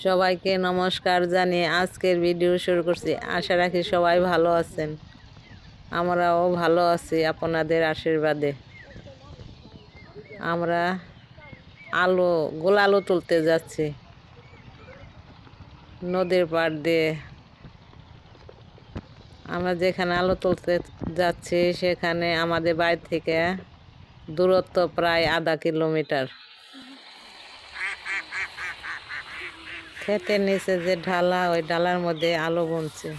সবাইকে নমস্কার জানিয়ে আজকের ভিডিও শুরু করছি। আশা রাখি সবাই ভালো আছেন, আমরাও ভালো আছি আপনাদের আশীর্বাদে। আমরা গোল আলু তুলতে যাচ্ছি নদীর পাড় দিয়ে। আমরা যেখানে আলু তুলতে যাচ্ছি সেখানে আমাদের বাড়ি থেকে দূরত্ব প্রায় আধা কিলোমিটার। ক্ষেতের নিচে যে ঢালা, ওই ঢালার মধ্যে আলু বুনছে।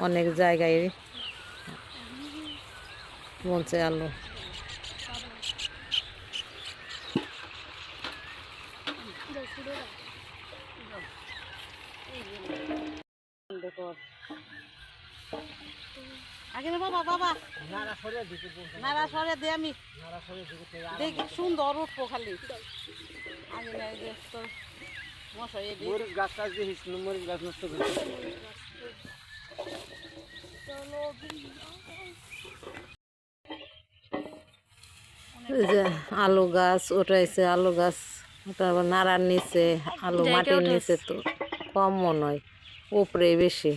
অনেক জায়গায় বুনছে আলু। আগে বাবা বাবা নাড়া সরে দে, আমি দেখি সুন্দর উঠবো খালি। আগে না যে তোর মশাই মরিচ গাছ টাছ দিস, মরিচ গাছ নষ্ট করে আলু গাছ উঠাইছে। আলু গাছ তারপর নাড়ার নিচে আলু মাটির নিচে তো কম মনে হয়, উপরে বেশি।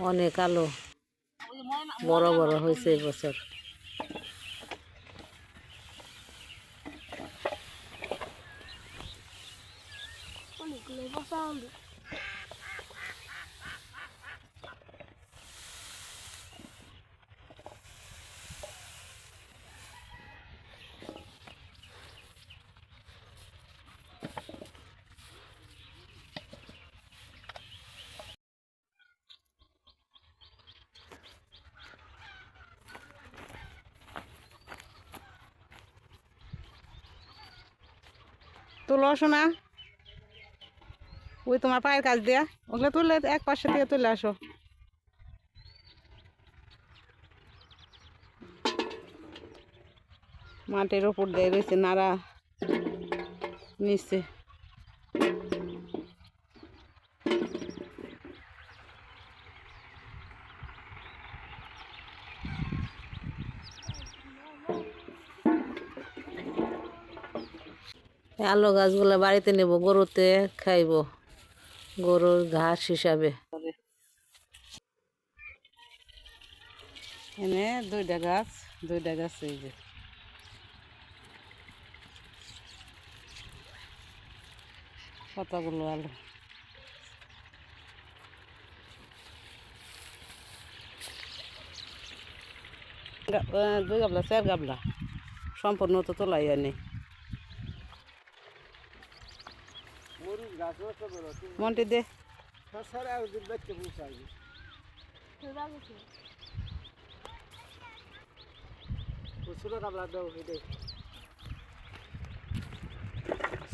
অনেক আলু বড় বড় হয়েছে এবছর। তুলো শোনা, ওই তোমার পায়ের কাজ দিয়া ওগুলো তুললে এক পাশে থেকে তুলে আসো। মাটির উপর দিয়ে রয়েছে নাড়া নিচে। আলু গাছগুলো বাড়িতে নেব, গরুতে খাইব, গরুর ঘাস হিসাবে। এনে দুইটা গাছ এই যে কতগুলো আলু। দুই গাবলা চার গাবলা সম্পূর্ণ তো তোলাই নেই। মন্টি দে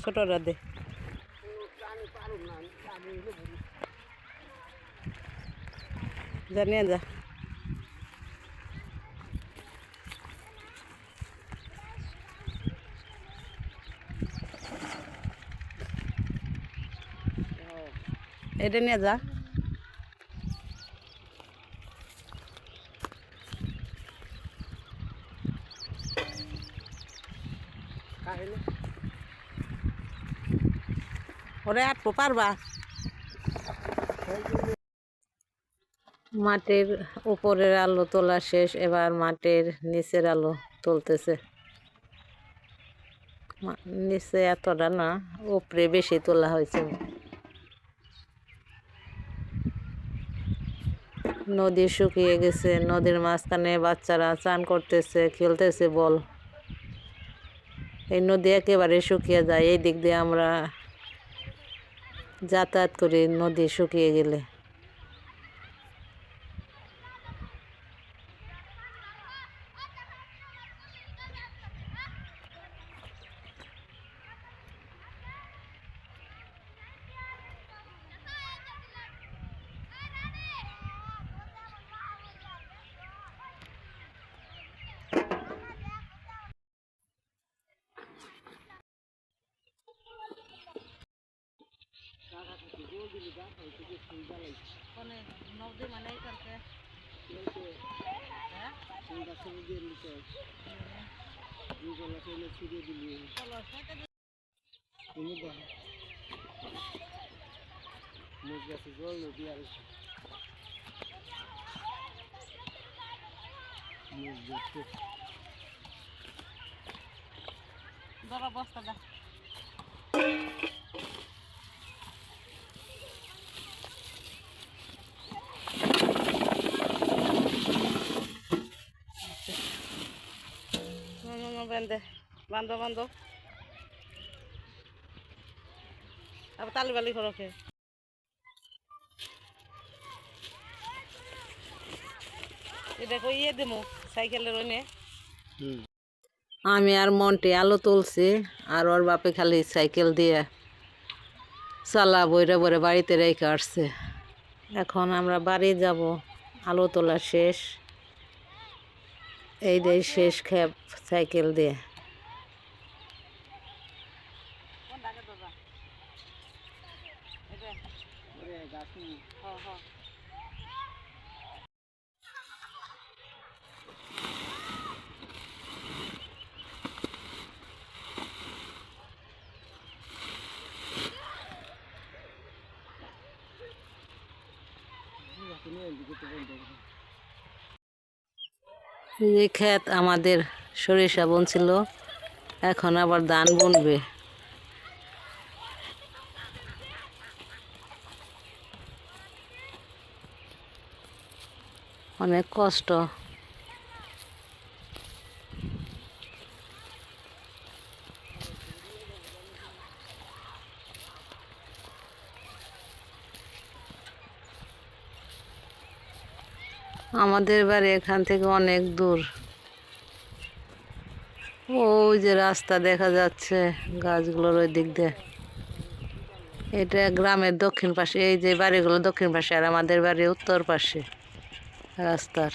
ছোটরা দে। জানিয়ে যা। এটা নিয়ে যা। ওরে আটকো পারবা। মাটির উপরের আলু তোলা শেষ, এবার মাটির নিচের আলু তুলতেছে। নিচে এতটা না, উপরে বেশি তোলা হয়েছে। নদী শুকিয়ে গেছে, নদীর মাঝখানে বাচ্চারা চান করতেছে, খেলতেছে বল। এই নদী একেবারে শুকিয়ে যায়। এই দিক দিয়ে আমরা যাতায়াত করি নদী শুকিয়ে গেলে। ধরো বস্তাটা। বান্ধব বান্ধব আবার তালি বালি খরকে দেখো ইয়ে দেবো সাইকেলের ওনে। আমি আর মন্টি আলো তুলছি আর ওর বাপে খালি সাইকেল দিয়ে চালা বইরে বইরে বাড়িতে রেখে আসছে। এখন আমরা বাড়ি যাব, আলো তোলা শেষ, এই দিয়ে শেষ খেপ সাইকেল দিয়ে। এই ক্ষেত আমাদের সরিষা বুনছিল, এখন আবার ধান বুনবে। অনেক কষ্ট। আমাদের বাড়ি এখান থেকে অনেক দূর, ওই যে রাস্তা দেখা যাচ্ছে গাছগুলোর ওই দিক দিয়ে। এটা গ্রামের দক্ষিণ পাশে, এই যে বাড়িগুলো দক্ষিণ পাশে আর আমাদের বাড়ি উত্তর পাশে রাস্তার।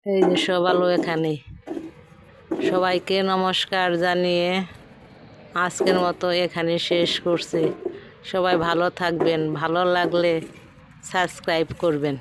এই যে সব আলো এখানেই। সবাইকে নমস্কার জানিয়ে আজকের মতো এখানে শেষ করছি। সবাই ভালো থাকবেন, ভালো লাগলে সাবস্ক্রাইব করবেন।